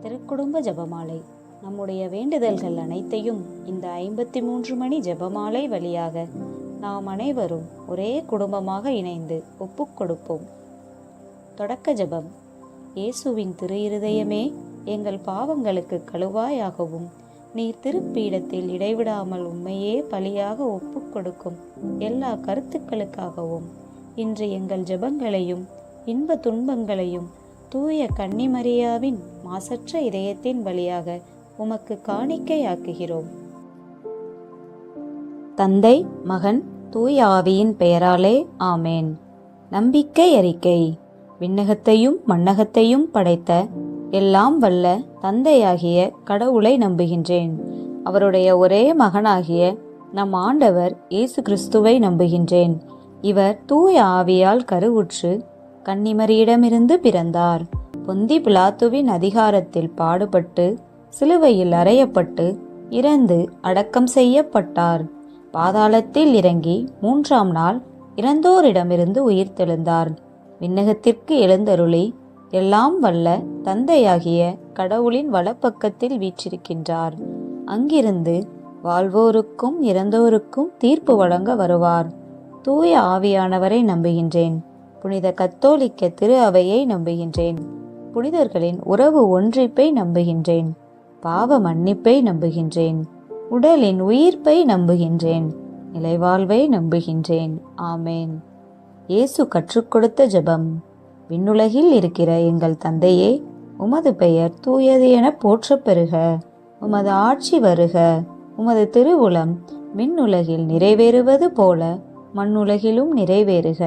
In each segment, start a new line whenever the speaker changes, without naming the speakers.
திருக்குடும்ப ஜெபமாலை. நம்முடைய வேண்டுதல்கள் அனைத்தையும் இந்த 53 மணி ஜெபமாலை வழியாக நாம் அனைவரும் ஒரே குடும்பமாக இணைந்து ஒப்புக்கொடுப்போம். தொடக்க ஜெபம். இயேசுவின் திரு இருதயமே, எங்கள் பாவங்களுக்கு கழுவாயாகவும் நீர் திருப்பீடத்தில் இடைவிடாமல் உண்மையே பலியாக ஒப்புக்கொடுக்கும் எல்லா கருத்துக்களுக்காகவும் இன்று எங்கள் ஜெபங்களையும் இன்ப துன்பங்களையும் தூய கன்னிமரியாவின் மாசற்ற இதயத்தின் வழியாக உமக்கு காணிக்கையாக்குகிறோம். தந்தை, மகன், தூய ஆவியின் பெயராலே ஆமேன். நம்பிக்கை அறிக்கை. விண்ணகத்தையும் மண்ணகத்தையும் படைத்த எல்லாம் வல்ல தந்தையாகிய கடவுளை நம்புகின்றேன். அவருடைய ஒரே மகனாகிய நம் ஆண்டவர் இயேசு கிறிஸ்துவை நம்புகின்றேன். இவர் தூய ஆவியால் கருவுற்று கன்னிமரியிடமிருந்து பிறந்தார். பொந்தி பிலாத்துவின் அதிகாரத்தில் பாடுபட்டு சிலுவையில் அறையப்பட்டு இறந்து அடக்கம் செய்யப்பட்டார். பாதாளத்தில் இறங்கி 3ஆம் நாள் இறந்தோரிடமிருந்து உயிர்த்தெழுந்தார். விண்ணகத்திற்கு எழுந்தருளி எல்லாம் வல்ல தந்தையாகிய கடவுளின் வலப்பக்கத்தில் வீற்றிருக்கின்றார். அங்கிருந்து வாழ்வோருக்கும் இறந்தோருக்கும் தீர்ப்பு வழங்க வருவார். தூய ஆவியானவரை நம்புகின்றேன். புனித கத்தோலிக்க திரு அவையை நம்புகின்றேன். புனிதர்களின் உறவு ஒன்றிப்பை நம்புகின்றேன். பாவ மன்னிப்பை நம்புகின்றேன். உடலின் உயிர்ப்பை நம்புகின்றேன். நிலைவாழ்வை நம்புகின்றேன். ஆமேன். இயேசு கற்றுக் கொடுத்த ஜெபம். விண்ணுலகில் இருக்கிற எங்கள் தந்தையே, உமது பெயர் தூயது என போற்றப் பெறுக. உமது ஆட்சி வருக. உமது திருவுளம் விண்ணுலகில் நிறைவேறுவது போல மண்ணுலகிலும் நிறைவேறுக.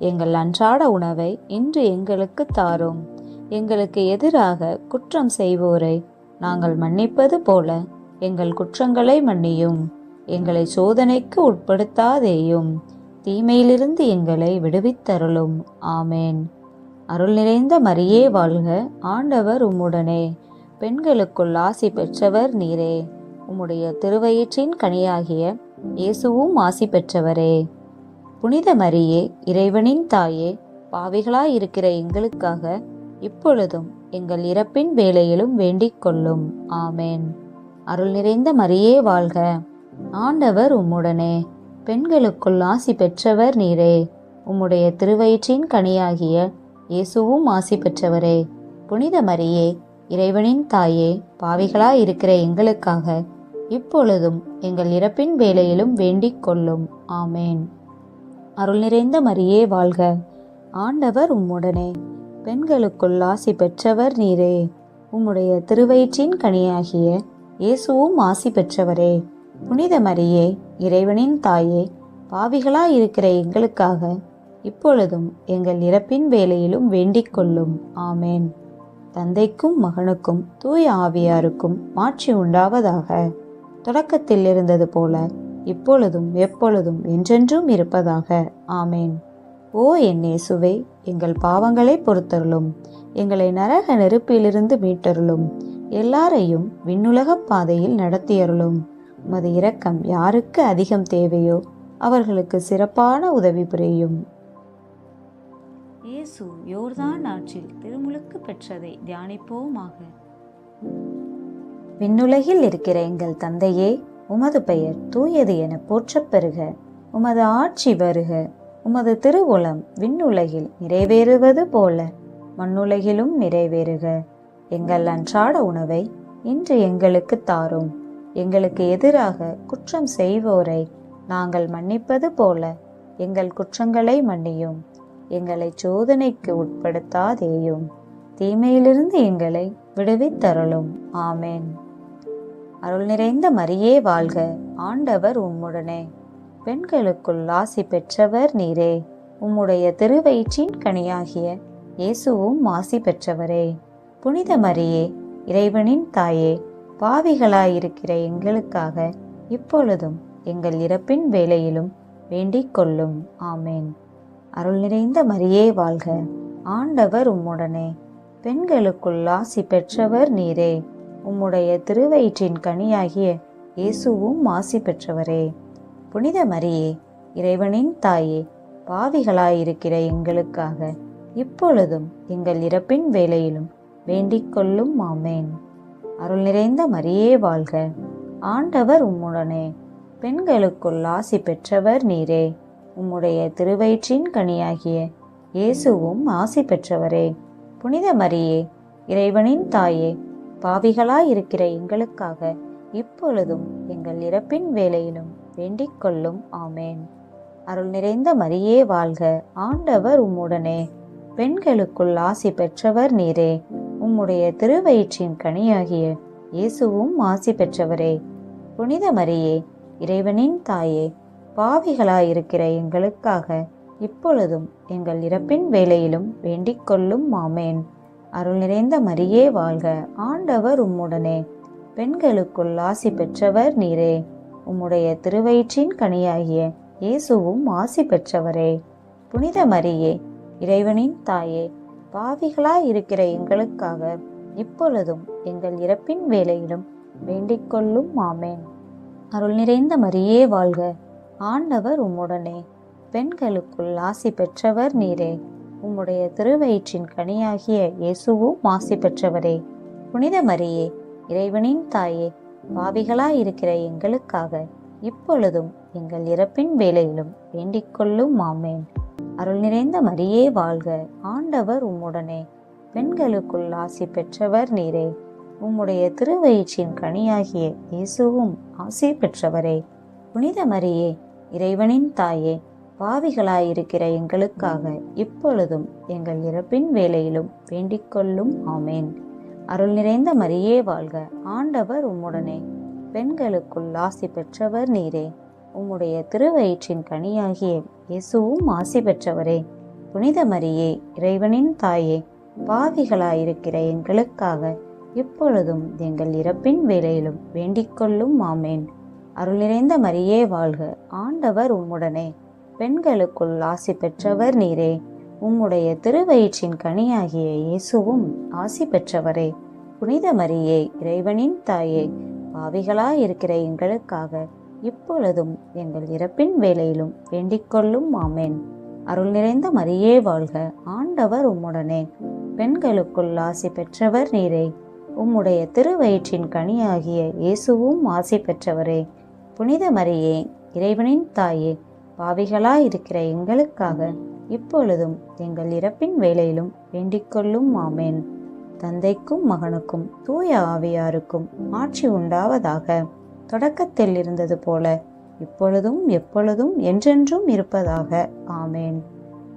எங்கள் அன்றாட உணவை இன்று எங்களுக்கு தாரும். எங்களுக்கு எதிராக குற்றம் செய்வோரை நாங்கள் மன்னிப்பது போல எங்கள் குற்றங்களை மன்னியும். எங்களை சோதனைக்கு உட்படுத்தாதேயும். தீமையிலிருந்து எங்களை விடுவித்தருளும். ஆமேன். அருள் நிறைந்த மரியே வாழ்க. ஆண்டவர் உம்முடனே. பெண்களுக்குள் ஆசி பெற்றவர் நீரே. உம்முடைய திருவயிற்றின் கனியாகிய இயேசுவும் ஆசி பெற்றவரே. புனித மரியே, இறைவனின் தாயே, பாவிகளாயிருக்கிற எங்களுக்காக இப்பொழுதும் எங்கள் இறப்பின் வேளையிலும் வேண்டிக் கொள்ளும். ஆமேன். அருள் நிறைந்த மரியே வாழ்க. ஆண்டவர் உம்முடனே. பெண்களுக்குள் ஆசி பெற்றவர் நீரே. உம்முடைய திருவயிற்றின் கனியாகிய இயேசுவும் ஆசி பெற்றவரே. புனித மரியே, இறைவனின் தாயே, பாவிகளாயிருக்கிற எங்களுக்காக இப்பொழுதும் எங்கள் இறப்பின் வேளையிலும் வேண்டிக் கொள்ளும். ஆமேன். அருள் நிறைந்த மரியே வாழ்க. ஆண்டவர் உம்முடனே. பெண்களுக்குள் ஆசி பெற்றவர் நீரே. உம்முடைய திருவயிற்றின் கனியாகிய இயேசுவும் ஆசி பெற்றவரே. புனித மரியே, இறைவனின் தாயே, பாவிகளாயிருக்கிற எங்களுக்காக இப்பொழுதும் எங்கள் இறப்பின் வேளையிலும் வேண்டிக் கொள்ளும். ஆமேன். தந்தைக்கும் மகனுக்கும் தூய ஆவியாருக்கும் மாட்சி உண்டாவதாக. தொடக்கத்தில் இருந்தது போல இப்பொழுதும் எப்பொழுதும் என்றென்றும் இருப்பதாக. ஆமேன். ஓ என் இயேசுவே, எங்கள் பாவங்களை பொறுத்தருளும். எங்களை நரக நெருப்பிலிருந்து மீட்டருளும். எல்லாரையும் விண்ணுலக பாதையில் நடத்தியருளும். உமது இரக்கம் யாருக்கு அதிகம் தேவையோ அவர்களுக்கு சிறப்பான உதவி புரியும். இயேசு யோர்தான் ஆற்றில் திருமுழுக்கு பெற்றதை தியானிப்போமாக. விண்ணுலகில் இருக்கிற எங்கள் தந்தையே, உமது பெயர் தூயது என போற்றப் பெறுக. உமது ஆட்சி வருக. உமது திருவுளம் விண்ணுலகில் நிறைவேறுவது போல மண்ணுலகிலும் நிறைவேறுக. எங்கள் அன்றாட உணவை இன்று எங்களுக்கு தாரும். எங்களுக்கு எதிராக குற்றம் செய்வோரை நாங்கள் மன்னிப்பது போல எங்கள் குற்றங்களை மன்னியும். எங்களை சோதனைக்கு உட்படுத்தாதேயும். தீமையிலிருந்து எங்களை விடுவித்தருளும். ஆமேன். அருள் நிறைந்த மரியே வாழ்க. ஆண்டவர் உம்முடனே. பெண்களுக்குள் ஆசி பெற்றவர் நீரே. உம்முடைய திருவயிற்றின் கனியாகிய இயேசுவும் ஆசி பெற்றவரே. புனித மரியே, இறைவனின் தாயே, பாவிகளாயிருக்கிற எங்களுக்காக இப்பொழுதும் எங்கள் இறப்பின் வேளையிலும் வேண்டிக் கொள்ளும். ஆமேன். அருள் நிறைந்த மரியே வாழ்க. ஆண்டவர் உம்முடனே. பெண்களுக்குள் ஆசி பெற்றவர் நீரே. உம்முடைய திருவயிற்றின் கனியாகிய இயேசுவும் ஆசி பெற்றவரே. புனித மரியே, இறைவனின் தாயே, பாவிகளாயிருக்கிற எங்களுக்காக இப்பொழுதும் எங்கள் இறப்பின் வேளையிலும் வேண்டிக் கொள்ளும். ஆமேன். அருள் நிறைந்த மரியே வாழ்க, ஆண்டவர் உம்முடனே, பெண்களுக்குள் ஆசி பெற்றவர் நீரே. உம்முடைய திருவயிற்றின் கனியாகிய இயேசுவும் ஆசி பெற்றவரே. புனித மரியே, இறைவனின் தாயே, பாவிகளாயிருக்கிற எங்களுக்காக இப்பொழுதும் எங்கள் இறப்பின் வேளையிலும் வேண்டிக் கொள்ளும். ஆமேன். அருள் நிறைந்த மரியே வாழ்க, ஆண்டவர் உம்முடனே, பெண்களுக்குள் ஆசி பெற்றவர் நீரே. உம்முடைய திருவயிற்றின் கனியாகிய இயேசுவும் ஆசி பெற்றவரே. புனித மரியே, இறைவனின் தாயே, பாவிகளாயிருக்கிற எங்களுக்காக இப்பொழுதும் எங்கள் இறப்பின் வேளையிலும் வேண்டிக் கொள்ளும். ஆமேன். அருள் நிறைந்த மரியே வாழ்க, ஆண்டவர் உம்முடனே, பெண்களுக்குள் ஆசி பெற்றவர் நீரே. உம்முடைய திருவயிற்றின் கனியாகிய இயேசுவும் ஆசி பெற்றவரே. புனித மரியே, இறைவனின் தாயே, பாவிகளாயிருக்கிற எங்களுக்காக இப்பொழுதும் எங்கள் இறப்பின் வேளையிலும் வேண்டிக் கொள்ளும். ஆமேன். அருள் நிறைந்த மரியே வாழ்க, ஆண்டவர் உம்முடனே, பெண்களுக்குள் ஆசி பெற்றவர் நீரே. உம்முடைய திருவயிற்றின் கனியாகிய இயேசுவும் ஆசி பெற்றவரே. புனித மரியே, இறைவனின் தாயே, பாவிகளாயிருக்கிற எங்களுக்காக இப்பொழுதும் எங்கள் இறப்பின் வேளையிலும் வேண்டிக் கொள்ளும். ஆமேன். அருள் நிறைந்த மரியே வாழ்க, ஆண்டவர் உம்முடனே, பெண்களுக்குள் ஆசி பெற்றவர் நீரே. உம்முடைய திருவயிற்றின் கனியாகிய இயேசுவும் ஆசி பெற்றவரே. புனித மரியே, இறைவனின் தாயே, பாவிகளாயிருக்கிற எங்களுக்காக இப்பொழுதும் எங்கள் இறப்பின் வேளையிலும் வேண்டிக் கொள்ளும். ஆமேன். அருள் நிறைந்த மரியே வாழ்க, ஆண்டவர் உம்முடனே, பெண்களுக்குள் ஆசி பெற்றவர் நீரே. உம்முடைய திருவயிற்றின் கனியாகிய இயேசுவும் ஆசி பெற்றவரே. புனித மரியே, இறைவனின் தாயே, பாவிகளாயிருக்கிற எங்களுக்காக இப்பொழுதும் எங்கள் இறப்பின் வேளையிலும் வேண்டிக் கொள்ளும். ஆமேன். அருள் நிறைந்த மரியே வாழ்க, ஆண்டவர் உம்முடனே, பெண்களுக்குள் ஆசி பெற்றவர் நீரே. உம்முடைய திருவயிற்றின் கனியாகிய இயேசுவும் ஆசி பெற்றவரே. புனித மரியே, இறைவனின் தாயே, பாவிகளாயிருக்கிற எங்களுக்காக இப்பொழுதும் எங்கள் இறப்பின் வேளையிலும் வேண்டிக் கொள்ளும். ஆமேன். அருள் நிறைந்த மரியே வாழ்க, ஆண்டவர் உம்முடனே, பெண்களுக்குள் ஆசி பெற்றவர் நீரே. உம்முடைய திருவயிற்றின் கனியாகிய இயேசுவும் ஆசி பெற்றவரே. புனித மரியே, இறைவனின் தாயே, பாவிகளாயிருக்கிற எங்களுக்காக இப்பொழுதும் எங்கள் இறப்பின் வேளையிலும் வேண்டிக் கொள்ளும். ஆமேன். தந்தைக்கும் மகனுக்கும் தூய ஆவியாருக்கும் ஆட்சி உண்டாவதாக. தொடக்கத்தில் இருந்தது போல இப்பொழுதும் எப்பொழுதும் என்றென்றும் இருப்பதாக. ஆமேன்.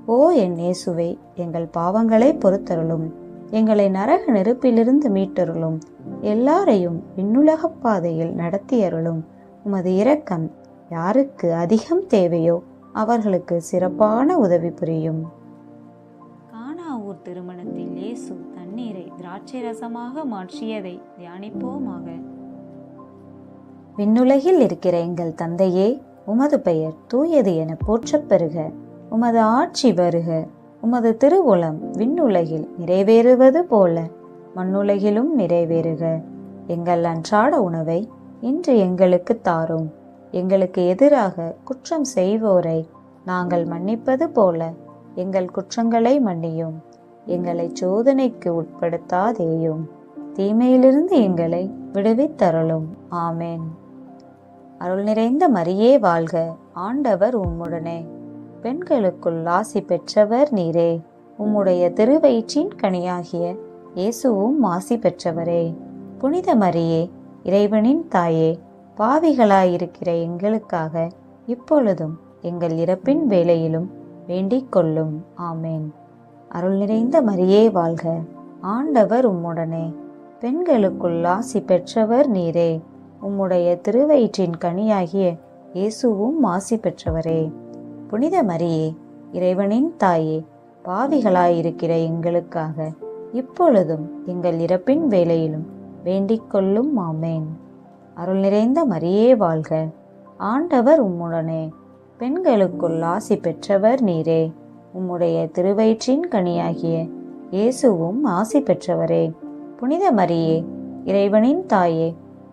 ஓ என் இயேசுவே, எங்கள் பாவங்களை பொறுத்தருளும், எங்களை நரக நெருப்பிலிருந்து மீட்டருளும், எல்லாரையும் விண்ணுலக பாதையில் நடத்தியருளும். உமது இரக்கம் யாருக்கு அதிகம் தேவையோ அவர்களுக்கு சிறப்பான உதவி புரியும்.
கானாவூர் திருமணத்தில் இயேசு தண்ணீரை திராட்சை ரசமாக மாற்றியதை தியானிப்போமாக.
விண்ணுலகில் இருக்கிற எங்கள் தந்தையே, உமது பெயர் தூயது என போற்றப் பெறுக. உமது ஆட்சி வருக. உமது திருவுளம் விண்ணுலகில் நிறைவேறுவது போல மண்ணுலகிலும் நிறைவேறுக. எங்கள் அன்றாட உணவை இன்று எங்களுக்கு தாரும். எங்களுக்கு எதிராக குற்றம் செய்வோரை நாங்கள் மன்னிப்பது போல எங்கள் குற்றங்களை மன்னியும். எங்களை சோதனைக்கு உட்படுத்தாதேயும், தீமையிலிருந்து எங்களை விடுவித்தருளும். ஆமேன். அருள் நிறைந்த மரியே வாழ்க, ஆண்டவர் உம்முடனே, பெண்களுக்குள் ஆசி பெற்றவர் நீரே. உம்முடைய திருவயிற்றின் கனியாகிய இயேசுவும் ஆசி பெற்றவரே. புனித மரியே, இறைவனின் தாயே, பாவிகளாயிருக்கிற எங்களுக்காக இப்பொழுதும் எங்கள் இறப்பின் வேளையிலும் வேண்டிக் கொள்ளும். ஆமேன். அருள் நிறைந்த மரியே வாழ்க, ஆண்டவர் உம்முடனே, பெண்களுக்குள் ஆசி பெற்றவர் நீரே. உம்முடைய திருவயிற்றின் கனியாகிய இயேசுவும் ஆசி பெற்றவரே. புனித மரியே, இறைவனின் தாயே, பாவிகளாயிருக்கிற எங்களுக்காக இப்பொழுதும் எங்கள் இறப்பின் வேளையிலும் வேண்டிக் கொள்ளும். ஆமேன். அருள் நிறைந்த மரியே வாழ்க, ஆண்டவர் உம்முடனே, பெண்களுக்குள் ஆசி பெற்றவர் நீரே. உம்முடைய திருவயிற்றின் கனியாகிய இயேசுவும் ஆசி பெற்றவரே. புனித மரியே, இறைவனின் தாயே,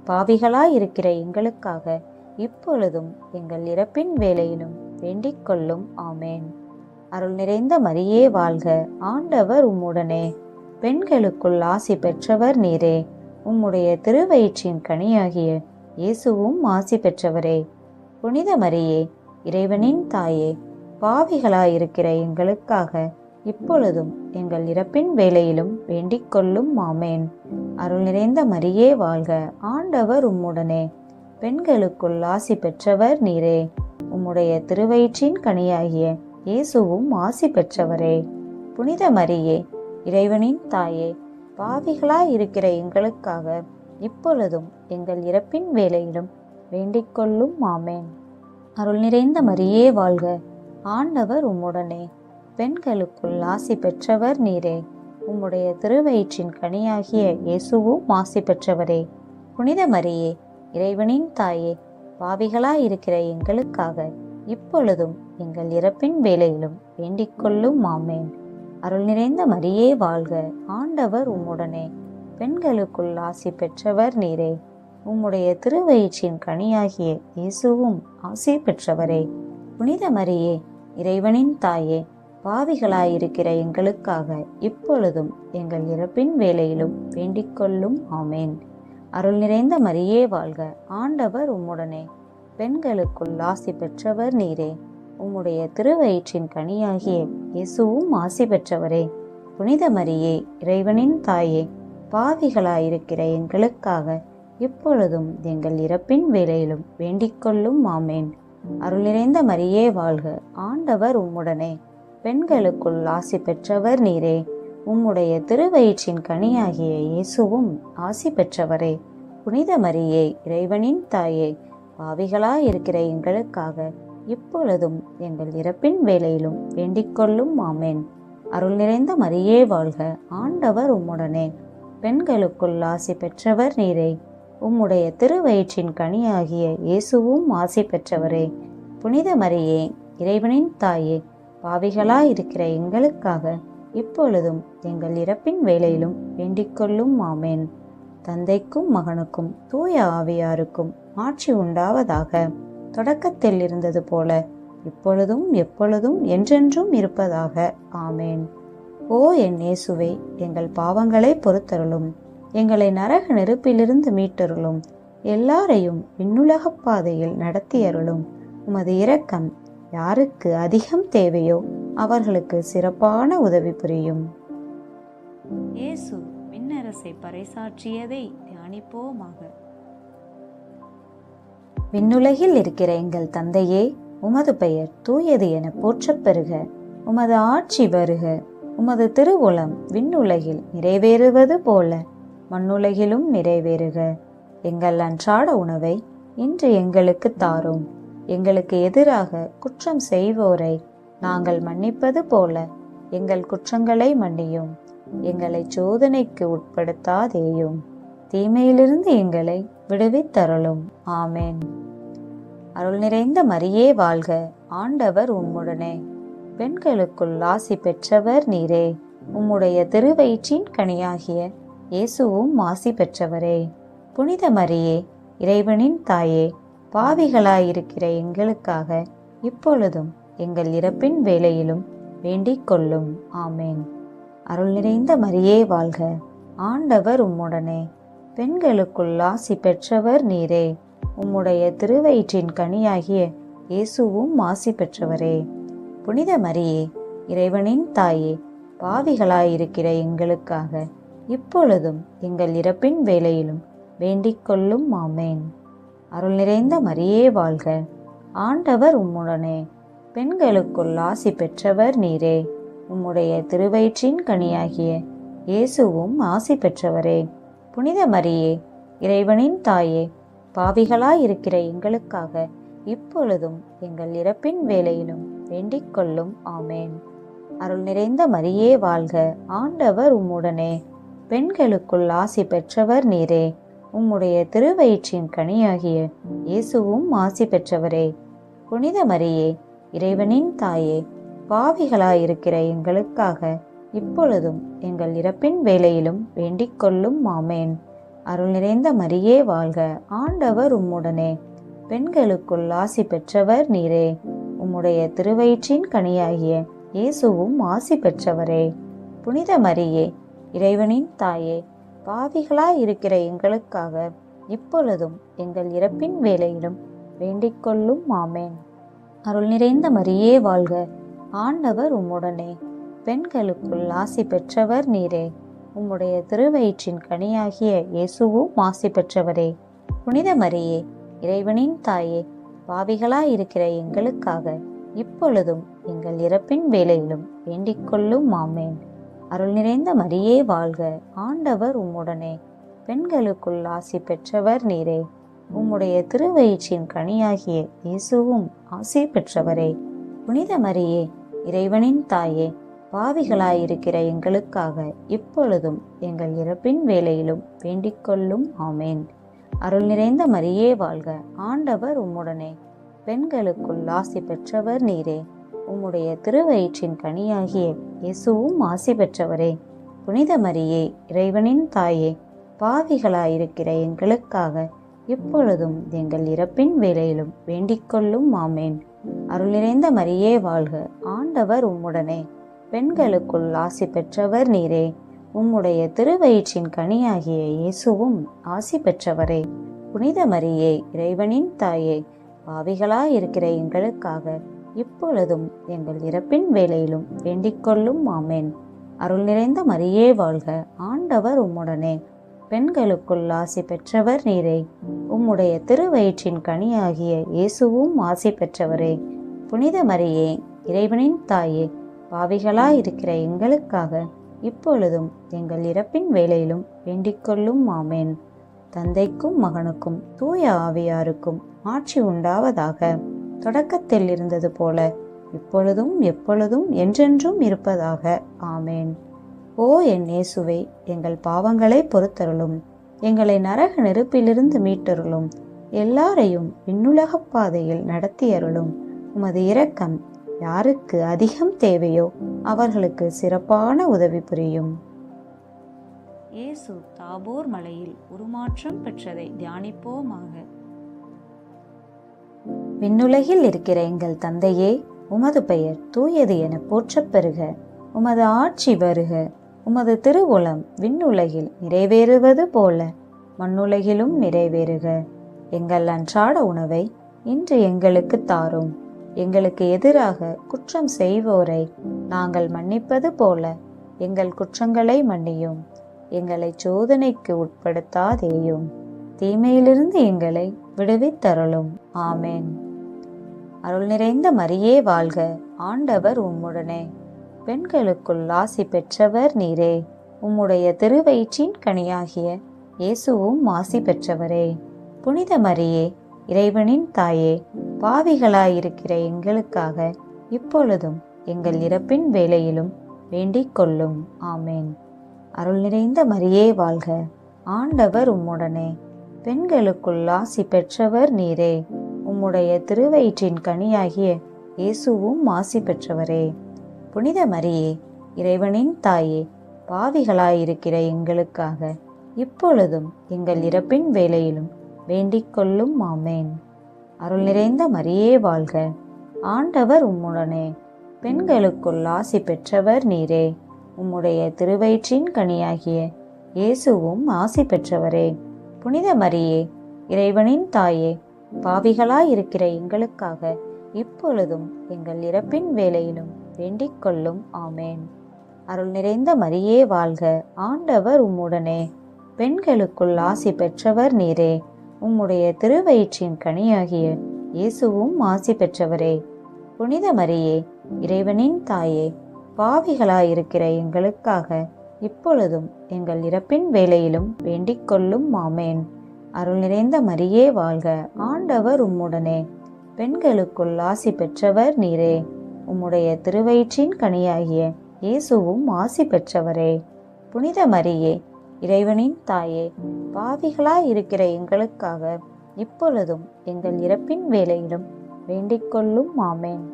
பாவிகளாயிருக்கிற எங்களுக்காக இப்பொழுதும் எங்கள் இறப்பின் வேளையிலும் வேண்டிக் கொள்ளும். ஆமேன். அருள் நிறைந்த மரியே வாழ்க, ஆண்டவர் உம்முடனே,
பெண்களுக்குள் ஆசி பெற்றவர் நீரே. உம்முடைய திருவயிற்றின் கனியாகிய இயேசுவும் ஆசி பெற்றவரே. புனித மரியே, இறைவனின் தாயே, பாவிகளாயிருக்கிற எங்களுக்காக இப்பொழுதும் எங்கள் இறப்பின் வேளையிலும் வேண்டிக் கொள்ளும். ஆமேன். அருள் நிறைந்த மரியே வாழ்க. ஆண்டவர் உம்முடனே. பெண்களுக்குள் ஆசி பெற்றவர் நீரே. உம்முடைய திருவயிற்றின் கனியாகிய இயேசுவும் ஆசி பெற்றவரே. புனித மரியே, இறைவனின் தாயே, பாவிகளாயிருக்கிற எங்களுக்காக இப்பொழுதும் எங்கள் இறப்பின் வேளையிலும் வேண்டிக் கொள்ளும். ஆமேன். அருள் நிறைந்த மரியே வாழ்க. ஆண்டவர் உம்முடனே. பெண்களுக்குள் ஆசி பெற்றவர் நீரே. உம்முடைய திருவயிற்றின் கனியாகிய இயேசுவும் ஆசி பெற்றவரே. புனித மரியே, இறைவனின் தாயே, பாவிகளாயிருக்கிற எங்களுக்காக இப்பொழுதும் எங்கள் இறப்பின் வேளையிலும் வேண்டிக் கொள்ளும். ஆமேன். அருள் நிறைந்த மரியே வாழ்க. ஆண்டவர் உம்முடனே. பெண்களுக்குள் ஆசி பெற்றவர் நீரே. உம்முடைய திருவயிற்றின் கனியாகிய இயேசுவும் ஆசி பெற்றவரே. புனித மரியே, இறைவனின் தாயே, பாவிகளாயிருக்கிற எங்களுக்காக இப்பொழுதும் எங்கள் இறப்பின் வேளையிலும் வேண்டிக் கொள்ளும். ஆமேன். அருள் நிறைந்த மரியே வாழ்க. ஆண்டவர் உம்முடனே. பெண்களுக்குள் ஆசி பெற்றவர் நீரே. உம்முடைய திருவயிற்றின் கனியாகிய இயேசுவும் ஆசி பெற்றவரே. புனித மரியே, இறைவனின் தாயே, பாவிகளாயிருக்கிற எங்களுக்காக இப்பொழுதும் எங்கள் இறப்பின் வேளையிலும் வேண்டிக் கொள்ளும். ஆமேன். அருள் நிறைந்த மரியே வாழ்க. ஆண்டவர் உம்முடனே. பெண்களுக்குள் ஆசி பெற்றவர் நீரே. உம்முடைய திருவயிற்றின் கனியாகிய இயேசுவும் ஆசி பெற்றவரே. புனித மரியே, இறைவனின் தாயே, பாவிகளாயிருக்கிற எங்களுக்காக இப்பொழுதும் எங்கள் இறப்பின் வேளையிலும் வேண்டிக் கொள்ளும். ஆமேன். அருள் நிறைந்த மரியே வாழ்க. ஆண்டவர் உம்முடனே. பெண்களுக்குள் ஆசி பெற்றவர் நீரே. உம்முடைய திருவயிற்றின் கனியாகிய இயேசுவும் ஆசி பெற்றவரே. புனித மரியே, இறைவனின் தாயே, பாவிகளாயிருக்கிற எங்களுக்காக இப்பொழுதும் எங்கள் இறப்பின் வேளையிலும் வேண்டிக் கொள்ளும். ஆமேன். தந்தைக்கும் மகனுக்கும் தூய ஆவியாருக்கும் ஆட்சி உண்டாவதாக. தொடக்கத்தில் இருந்தது போல இப்பொழுதும் எப்பொழுதும் என்றென்றும் இருப்பதாக. ஆமேன். ஓ என் இயேசுவே, எங்கள் பாவங்களை பொறுத்தருளும். எங்களை நரக நெருப்பிலிருந்து மீட்டருளும். எல்லாரையும் விண்ணுலகப் பாதையில் நடத்தியருளும். உமது இரக்கம் யாருக்கு அதிகம் தேவையோ அவர்களுக்கு சிறப்பான உதவி புரியும்.
இயேசு விண்ணரசை பறைசாற்றியதை தியானிப்போமாக.
விண்ணுலகில் இருக்கிற எங்கள் தந்தையே, உமது பெயர் தூயது என போற்றப் பெறுக. உமது ஆட்சி வருக. உமது திருவுளம் விண்ணுலகில் நிறைவேறுவது போல மண்ணுலகிலும் நிறைவேறுக. எங்கள் அன்றாட உணவை இன்று எங்களுக்கு தாரும். எங்களுக்கு எதிராக குற்றம் செய்வோரை நாங்கள் மன்னிப்பது போல எங்கள் குற்றங்களை மன்னியும். எங்களை சோதனைக்கு உட்படுத்தாதேயும், தீமையிலிருந்து எங்களை விடுவித்தருளும். ஆமேன். அருள் நிறைந்த மரியே வாழ்க. ஆண்டவர் உம்முடனே. பெண்களுக்குள் ஆசி பெற்றவர் நீரே. உம்முடைய திருவயிற்றின் கனியாகிய இயேசுவும் ஆசி பெற்றவரே. புனித மரியே, இறைவனின் தாயே, பாவிகளாயிருக்கிற எங்களுக்காக இப்பொழுதும் எங்கள் இறப்பின் வேளையிலும் வேண்டிக் கொள்ளும். ஆமேன். அருள் நிறைந்த மரியே வாழ்க. ஆண்டவர் உம்முடனே. பெண்களுக்குள் ஆசி பெற்றவர் நீரே. உம்முடைய திருவயிற்றின் கனியாகிய இயேசுவும் ஆசி பெற்றவரே. புனித மரியே, இறைவனின் தாயே, பாவிகளாயிருக்கிற எங்களுக்காக இப்பொழுதும் எங்கள் இறப்பின் வேளையிலும் வேண்டிக் கொள்ளும். ஆமேன். அருள் நிறைந்த மரியே வாழ்க. ஆண்டவர் உம்முடனே. பெண்களுக்குள் ஆசி பெற்றவர் நீரே. உம்முடைய திருவயிற்றின் கனியாகிய இயேசுவும் ஆசி பெற்றவரே. புனித மரியே, இறைவனின் தாயே, பாவிகளாயிருக்கிற எங்களுக்காக இப்பொழுதும் எங்கள் இறப்பின் வேளையிலும் வேண்டிக் கொள்ளும். ஆமேன். அருள் நிறைந்த மரியே வாழ்க. ஆண்டவர் உம்முடனே. பெண்களுக்குள் ஆசி பெற்றவர் நீரே. உம்முடைய திருவயிற்றின் கனியாகிய இயேசுவும் ஆசி பெற்றவரே. புனித மரியே, இறைவனின் தாயே, பாவிகளாயிருக்கிற எங்களுக்காக இப்பொழுதும் எங்கள் இறப்பின் வேளையிலும் வேண்டிக் கொள்ளும். ஆமேன். அருள் நிறைந்த மரியே வாழ்க. ஆண்டவர் உம்முடனே. பெண்களுக்குள் ஆசி பெற்றவர் நீரே. உம்முடைய திருவயிற்றின் கனியாகிய இயேசுவும் ஆசி பெற்றவரே. புனித மரியே, இறைவனின் தாயே, பாவிகளாய் இருக்கிற எங்களுக்காக இப்பொழுதும் எங்கள் இறப்பின் வேளையிலும் வேண்டிக் கொள்ளும். ஆமேன். அருள் நிறைந்த மரியே வாழ்க, ஆண்டவர் உம்முடனே, பெண்களுக்குள் ஆசி பெற்றவர் நீரே. உம்முடைய திருவயிற்றின் கனியாகிய இயேசுவும் ஆசி பெற்றவரே. புனித மரியே, இறைவனின் தாயே, பாவிகளாய் இருக்கிற எங்களுக்காக இப்பொழுதும் எங்கள் இறப்பின் வேளையிலும் வேண்டிக் கொள்ளும். ஆமேன். அருள் நிறைந்த மரியே வாழ்க, ஆண்டவர் உம்முடனே, பெண்களுக்குள் ஆசி பெற்றவர் நீரே. உம்முடைய திருவயிற்றின் கனியாகிய இயேசுவும் ஆசி பெற்றவரே. புனித மரியே, இறைவனின் தாயே, பாவிகளாயிருக்கிற எங்களுக்காக இப்பொழுதும் எங்கள் இறப்பின் வேளையிலும் வேண்டிக் கொள்ளும். ஆமேன். அருள் நிறைந்த மரியே வாழ்க, ஆண்டவர் உம்முடனே, பெண்களுக்குள் ஆசி பெற்றவர் நீரே. உம்முடைய திருவயிற்றின் கனியாகிய இயேசுவும் ஆசி பெற்றவரே. புனித மரியே, இறைவனின் தாயே, பாவிகளாயிருக்கிற எங்களுக்காக இப்பொழுதும் எங்கள் இறப்பின் வேளையிலும் வேண்டிக் கொள்ளும். ஆமேன். அருள் நிறைந்த மரியே வாழ்க, ஆண்டவர் உம்முடனே, பெண்களுக்குள் ஆசி பெற்றவர் நீரே. உம்முடைய திருவயிற்றின் கனியாகிய இயேசுவும் ஆசி பெற்றவரே. புனித மரியே, இறைவனின் தாயே, பாவிகளாயிருக்கிற எங்களுக்காக இப்பொழுதும் எங்கள் இறப்பின் வேளையிலும் வேண்டிக் கொள்ளும். ஆமேன். அருள் நிறைந்த மரியே வாழ்க, ஆண்டவர் உம்முடனே, பெண்களுக்குள் ஆசி பெற்றவர் நீரே. உம்முடைய திருவயிற்றின் கனியாகிய இயேசுவும் ஆசி பெற்றவரே. புனித மரியே, இறைவனின் தாயே, பாவிகளாயிருக்கிற எங்களுக்காக இப்பொழுதும் எங்கள் இறப்பின் வேளையிலும் வேண்டிக் கொள்ளும். ஆமேன். தந்தைக்கும் மகனுக்கும் தூய ஆவியாருக்கும் ஆட்சி உண்டாவதாக. தொடக்கத்தில் இருந்தது போல இப்பொழுதும் எப்பொழுதும் என்றென்றும் இருப்பதாக. ஆமேன். ஓ என் இயேசுவே, எங்கள் பாவங்களை பொறுத்தருளும், எங்களை நரக நெருப்பிலிருந்து மீட்டருளும், எல்லாரையும் விண்ணுலகப் பாதையில் நடத்தியருளும். உமது இரக்கம் யாருக்கு அதிகம் தேவையோ அவர்களுக்கு சிறப்பான உதவி புரியும்.
இயேசு தாபோர் மலையில் உருமாற்றம் பெற்றதை தியானிப்போமாக.
விண்ணுலகில் இருக்கிற எங்கள் தந்தையே, உமது பெயர் தூயது என போற்றப் பெறுக. உமது ஆட்சி வருக. உமது திருவுளம் விண்ணுலகில் நிறைவேறுவது போல மண்ணுலகிலும் நிறைவேறுக. எங்கள் அன்றாட உணவை இன்று எங்களுக்கு தாரும். எங்களுக்கு எதிராக குற்றம் செய்வோரை நாங்கள் மன்னிப்பது போல எங்கள் குற்றங்களை மன்னியும். எங்களை சோதனைக்கு உட்படுத்தாதேயும், தீமையிலிருந்து எங்களை விடுவித்தருளும். ஆமேன். அருள் நிறைந்த மரியே வாழ்க, ஆண்டவர் உம்முடனே, பெண்களுக்குள் ஆசி பெற்றவர் நீரே. உம்முடைய திருவயிற்றின் கனியாகிய இயேசுவும் ஆசி பெற்றவரே. புனித மரியே, இறைவனின் தாயே, பாவிகளாயிருக்கிற எங்களுக்காக இப்பொழுதும் எங்கள் இறப்பின் வேளையிலும் வேண்டிக் கொள்ளும். ஆமேன். அருள் நிறைந்த மரியே வாழ்க, ஆண்டவர் உம்முடனே, பெண்களுக்குள் ஆசி பெற்றவர் நீரே. உம்முடைய திருவயிற்றின் கனியாகிய இயேசுவும் ஆசி பெற்றவரே. புனித மரியே, இறைவனின் தாயே, பாவிகளாயிருக்கிற எங்களுக்காக இப்பொழுதும் எங்கள் இறப்பின் வேளையிலும் வேண்டிக் கொள்ளும். ஆமேன். அருள் நிறைந்த மரியே வாழ்க, ஆண்டவர் உம்முடனே, பெண்களுக்குள் ஆசி பெற்றவர் நீரே. உம்முடைய திருவயிற்றின் கனியாகிய இயேசுவும் ஆசி பெற்றவரே. புனித மரியே, இறைவனின் தாயே, பாவிகளாயிருக்கிற எங்களுக்காக இப்பொழுதும் எங்கள் இறப்பின் வேளையிலும் வேண்டிக் கொள்ளும். ஆமேன். அருள் நிறைந்த மரியே வாழ்க, ஆண்டவர் உம்முடனே, பெண்களுக்குள் ஆசி பெற்றவர் நீரே. உம்முடைய திருவயிற்றின் கனியாகிய இயேசுவும் ஆசி பெற்றவரே. புனித மரியே, இறைவனின் தாயே, பாவிகளாயிருக்கிற எங்களுக்காக இப்பொழுதும் எங்கள் இறப்பின் வேளையிலும் வேண்டிக் கொள்ளும். ஆமேன். அருள் நிறைந்த மரியே வாழ்க, ஆண்டவர் உம்முடனே, பெண்களுக்குள் ஆசி பெற்றவர் நீரே. உம்முடைய திருவயிற்றின் கனியாகிய இயேசுவும் ஆசி பெற்றவரே. புனித மரியே, இறைவனின் தாயே, பாவிகளாயிருக்கிற எங்களுக்காக இப்பொழுதும் எங்கள் இறப்பின் வேளையிலும் வேண்டிக் கொள்ளும். ஆமேன்.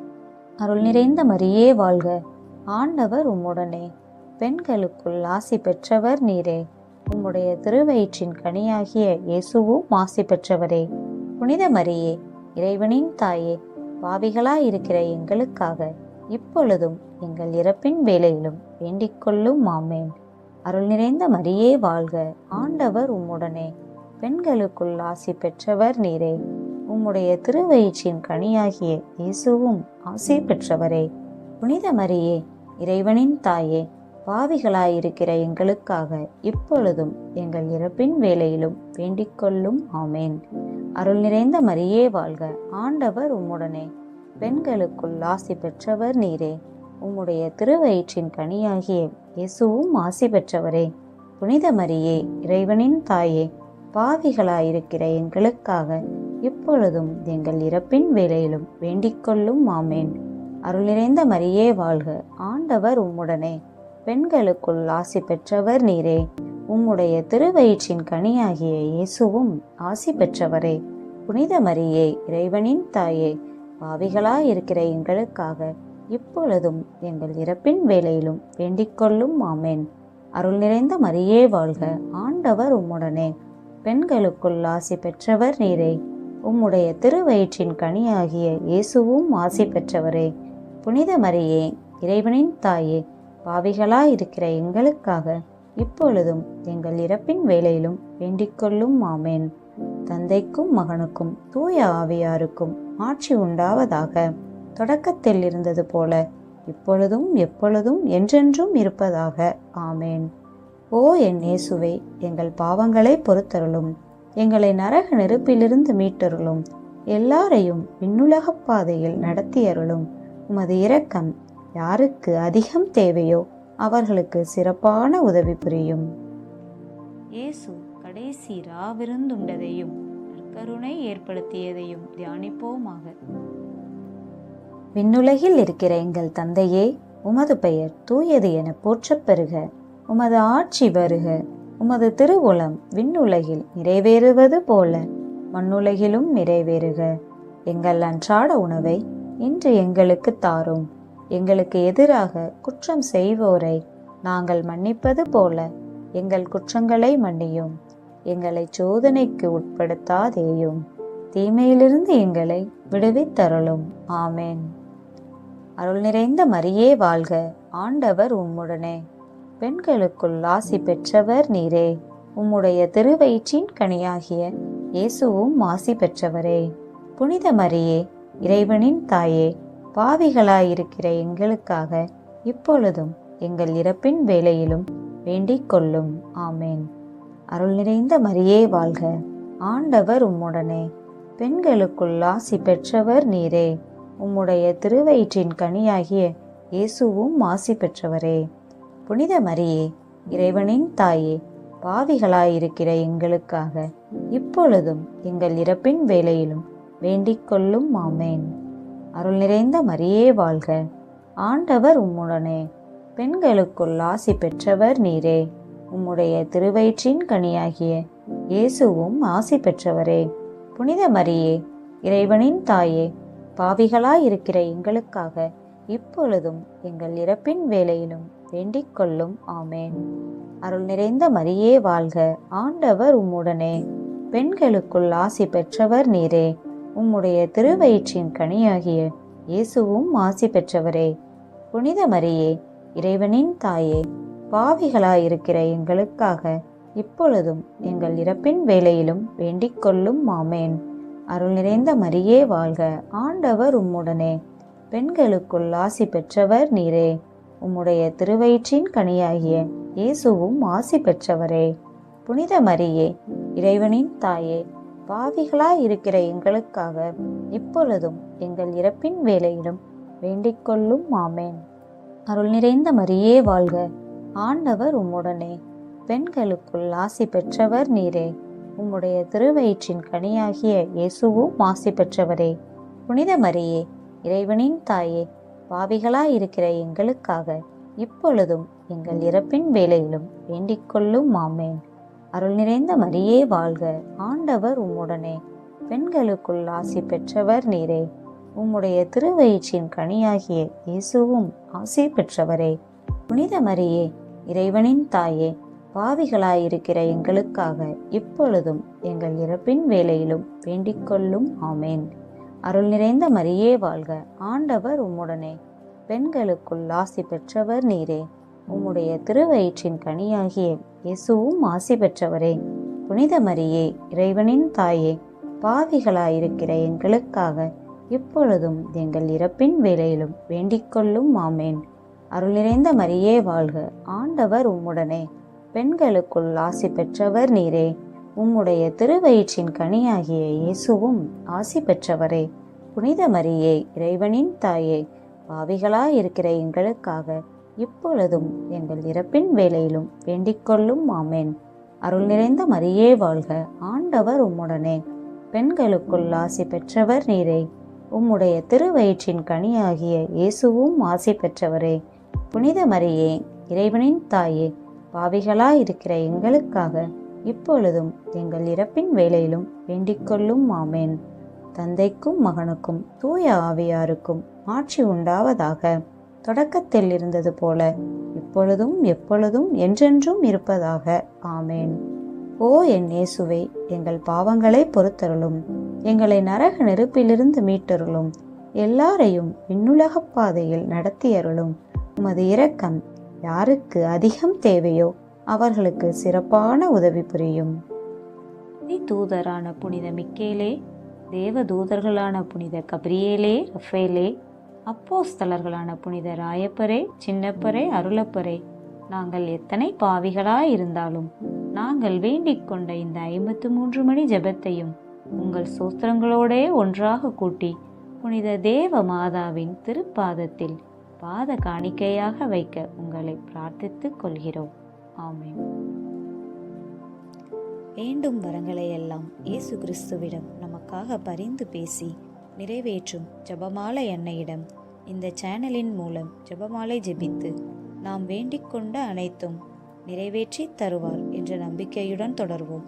அருள் நிறைந்த மரியே வாழ்க, ஆண்டவர் உம்முடனே, பெண்களுக்குள் ஆசி பெற்றவர் நீரே. உம்முடைய திருவயிற்றின் கனியாகிய இயேசுவும் ஆசி பெற்றவரே. புனித மரியே, இறைவனின் தாயே, பாவிகளாயிருக்கிற எங்களுக்காக இப்பொழுதும் எங்கள் இறப்பின் வேளையிலும் வேண்டிக் கொள்ளும். ஆமேன். அருள் நிறைந்த மரியே வாழ்க, ஆண்டவர் உம்முடனே. பெண்களுக்குள் ஆசி பெற்றவர் நீரே. உம்முடைய திருவயிற்றின் கனியாகிய இயேசுவும் ஆசி பெற்றவரே. புனித மரியே, இறைவனின் தாயே, பாவிகளாயிருக்கிற எங்களுக்காக இப்பொழுதும் எங்கள் இறப்பின் வேளையிலும் வேண்டிக் கொள்ளும். ஆமேன். அருள் நிறைந்த மரியே வாழ்க, ஆண்டவர் உம்முடனே. பெண்களுக்குள் ஆசி பெற்றவர் நீரே. உம்முடைய திருவயிற்றின் கனியாகிய இயேசுவும் ஆசி பெற்றவரே. புனித மரியே, இறைவனின் தாயே, பாவிகளாயிருக்கிற எங்களுக்காக இப்பொழுதும் எங்கள் இறப்பின் வேளையிலும் வேண்டிக் கொள்ளும். ஆமேன். அருள் நிறைந்த மரியே வாழ்க, ஆண்டவர் உம்முடனே. பெண்களுக்குள் ஆசி பெற்றவர் நீரே. உம்முடைய திருவயிற்றின் கனியாகிய இயேசுவும் ஆசி பெற்றவரே. புனித மரியே, இறைவனின் தாயே, பாவிகளாயிருக்கிற எங்களுக்காக இப்பொழுதும் எங்கள் இறப்பின் வேளையிலும் வேண்டிக் கொள்ளும். ஆமேன். அருள் நிறைந்த மரியே வாழ்க, ஆண்டவர் உம்முடனே. பெண்களுக்குள் ஆசி பெற்றவர் நீரே. உம்முடைய திருவயிற்றின் கனியாகிய இயேசுவும் ஆசி பெற்றவரே. புனித மரியே, இறைவனின் தாயே, பாவிகளாயிருக்கிற எங்களுக்காக இப்பொழுதும் எங்கள் இறப்பின் வேளையிலும் வேண்டிக் கொள்ளும். ஆமேன். தந்தைக்கும் மகனுக்கும் தூய ஆவியாருக்கும் ஆட்சி உண்டாவதாக. தொடக்கத்தில் இருந்தது போல இப்பொழுதும் எப்பொழுதும் என்றென்றும் இருப்பதாக. ஆமேன். ஓ என் இயேசுவே, எங்கள் பாவங்களை பொறுத்தருளும். எங்களை நரக நெருப்பிலிருந்து மீட்டருளும். எல்லாரையும் விண்ணுலகப் பாதையில் நடத்தியருளும். உமது இரக்கம் யாருக்கு அதிகம் தேவையோ அவர்களுக்கு சிறப்பான உதவி புரியும்.
இயேசு கடைசி ராவிருந்துண்டதையும் நற்கருணை ஏற்படுத்தியதையும் தியானிப்போமாக.
விண்ணுலகில் இருக்கிற எங்கள் தந்தையே, உமது பெயர் தூயது என போற்றப் பெறுக. உமது ஆட்சி வருக. உமது திருவுளம் விண்ணுலகில் நிறைவேறுவது போல மண்ணுலகிலும் நிறைவேறுக. எங்கள் அன்றாட உணவை இன்று எங்களுக்கு தாரும். எங்களுக்கு எதிராக குற்றம் செய்வோரை நாங்கள் மன்னிப்பது போல எங்கள் குற்றங்களை மன்னியும். எங்களை சோதனைக்கு உட்படுத்தாதேயும், தீமையிலிருந்து எங்களை விடுவித்தருளும். ஆமேன். அருள் நிறைந்த மரியே வாழ்க, ஆண்டவர் உம்முடனே. பெண்களுக்குள் ஆசி பெற்றவர் நீரே. உம்முடைய திருவயிற்றின் கனியாகிய இயேசுவும் ஆசி பெற்றவரே. புனித மரியே, இறைவனின் தாயே, பாவிகளாயிருக்கிற எங்களுக்காக இப்பொழுதும் எங்கள் இறப்பின் வேளையிலும் வேண்டிக் கொள்ளும். ஆமேன். அருள் நிறைந்த மரியே வாழ்க, ஆண்டவர் உம்முடனே. பெண்களுக்குள் ஆசி பெற்றவர் நீரே. உம்முடைய திருவயிற்றின் கனியாகிய இயேசுவும் ஆசி பெற்றவரே. புனித மரியே, இறைவனின் தாயே, பாவிகளாயிருக்கிற எங்களுக்காக இப்பொழுதும் எங்கள் இறப்பின் வேளையிலும் வேண்டிக் கொள்ளும். ஆமேன். அருள் நிறைந்த மரியே வாழ்க, ஆண்டவர் உம்முடனே. பெண்களுக்குள் ஆசி பெற்றவர் நீரே. உம்முடைய திருவயிற்றின் கனியாகிய இயேசுவும் ஆசி பெற்றவரே. புனித மரியே, இறைவனின் தாயே, பாவிகளாயிருக்கிற எங்களுக்காக இப்பொழுதும் எங்கள் இறப்பின் வேளையிலும் வேண்டிக் கொள்ளும். ஆமேன். அருள் நிறைந்த மரியே வாழ்க, ஆண்டவர் உம்முடனே. பெண்களுக்குள் ஆசி பெற்றவர் நீரே. உம்முடைய திருவயிற்றின் கனியாகிய இயேசுவும் ஆசி பெற்றவரே. புனித மரியே, இறைவனின் தாயே, பாவிகளாயிருக்கிற எங்களுக்காக இப்பொழுதும் எங்கள் இறப்பின் வேளையிலும் வேண்டிக் கொள்ளும். ஆமேன். அருள் நிறைந்த மரியே வாழ்க, ஆண்டவர் உம்முடனே. பெண்களுக்குள் ஆசி பெற்றவர் நீரே. உம்முடைய திருவயிற்றின் கனியாகிய இயேசுவும் ஆசி பெற்றவரே. புனித மரியே, இறைவனின் தாயே, பாவிகளாயிருக்கிற எங்களுக்காக இப்பொழுதும் எங்கள் இறப்பின் வேளையிலும் வேண்டிக் கொள்ளும். ஆமேன். அருள் நிறைந்த மரியே வாழ்க, ஆண்டவர் உம்முடனே. பெண்களுக்குள் ஆசி பெற்றவர் நீரே. உம்முடைய திருவயிற்றின் கனியாகிய இயேசுவும் ஆசி பெற்றவரே. புனித மரியே, இறைவனின் தாயே, பாவிகளாயிருக்கிற எங்களுக்காக இப்பொழுதும் எங்கள் இறப்பின் வேளையிலும் வேண்டிக் கொள்ளும். ஆமேன். அருள் நிறைந்த மரியே வாழ்க, ஆண்டவர் உம்முடனே. பெண்களுக்குள் ஆசி பெற்றவர் நீரே. உம்முடைய திருவயிற்றின் கனியாகிய இயேசுவும் ஆசி பெற்றவரே. புனித மரியே, இறைவனின் தாயே, பாவிகளாயிருக்கிற எங்களுக்காக இப்பொழுதும் எங்கள் இறப்பின் வேளையிலும் வேண்டிக் கொள்ளும். ஆமேன். அருள் நிறைந்த மரியே வாழ்க, ஆண்டவர் உம்முடனே. பெண்களுக்குள் ஆசி பெற்றவர் நீரே. உம்முடைய திருவயிற்றின் கனியாகிய இயேசுவும் ஆசி பெற்றவரே. புனித மரியே, இறைவனின் தாயே, பாவிகளாயிருக்கிற எங்களுக்காக இப்பொழுதும் எங்கள் இறப்பின் வேளையிலும் வேண்டிக்கொள்ளும். ஆமேன். அருள் நிறைந்த மரியே வாழ்க, ஆண்டவர் உம்முடனே. பெண்களுக்குள் ஆசி பெற்றவர் நீரே. உம்முடைய திருவயிற்றின் கனியாகிய இயேசுவும் ஆசி பெற்றவரே. புனித மரியே, இறைவனின் தாயே, பாவிகளாயிருக்கிற எங்களுக்காக இப்பொழுதும் எங்கள் இறப்பின் வேளையிலும் வேண்டிக்கொள்ளும். ஆமேன். அருள் நிறைந்த மரியே வாழ்க, ஆண்டவர் உம்முடனே. பெண்களுக்குள் ஆசி பெற்றவர் நீரே. உம்முடைய திருவயிற்றின் கனியாகிய இயேசுவும் ஆசி பெற்றவரே. புனித மரியே, இறைவனின் தாயே, பாவிகளாயிருக்கிற எங்களுக்காக இப்பொழுதும் எங்கள் இறப்பின் வேளையிலும் வேண்டிக்கொள்ளும். ஆமேன். தந்தைக்கும் மகனுக்கும் தூய ஆவியாருக்கும் ஆட்சி உண்டாவதாக. தொடக்கத்தில் இருந்தது போல இப்பொழுதும் எப்பொழுதும் என்றென்றும் இருப்பதாக. ஆமேன். ஓ என் இயேசுவே, எங்கள் பாவங்களை பொறுத்தருளும். எங்களை நரக நெருப்பிலிருந்து மீட்டருளும். எல்லாரையும் விண்ணுலகப் பாதையில் நடத்தியருளும். உமது இரக்கம் யாருக்கு அதிகம் தேவையோ அவர்களுக்கு சிறப்பான உதவி புரியும்.
தூதரான புனித மிக்கேலே, தேவ தூதர்களான புனித கபிரியேலே, ரஃபேலே, அப்போஸ்தலர்களான புனித ராயப்பரே, சின்னப்பரே, அருளப்பரே, நாங்கள் எத்தனை பாவிகளாயிருந்தாலும் நாங்கள் வேண்டிக் கொண்ட இந்த 53 மணி ஜெபத்தையும் உங்கள் சோஸ்திரங்களோடே ஒன்றாக கூட்டி புனித தேவ மாதாவின் திருப்பாதத்தில் பாத காணிக்கையாக வைக்க உங்களை பிரார்த்தித்துக் கொள்கிறோம். ஆமென். வேண்டும் வரங்களை எல்லாம் இயேசு கிறிஸ்துவிடம் நமக்காக பரிந்து பேசி நிறைவேற்றும் ஜெபமாலை அன்னையிடம் இந்த சேனலின் மூலம் ஜெபமாலை ஜெபித்து நாம் வேண்டிக் கொண்ட அனைத்தும் நிறைவேற்றி தருவார் என்ற நம்பிக்கையுடன் தொடர்வோம்.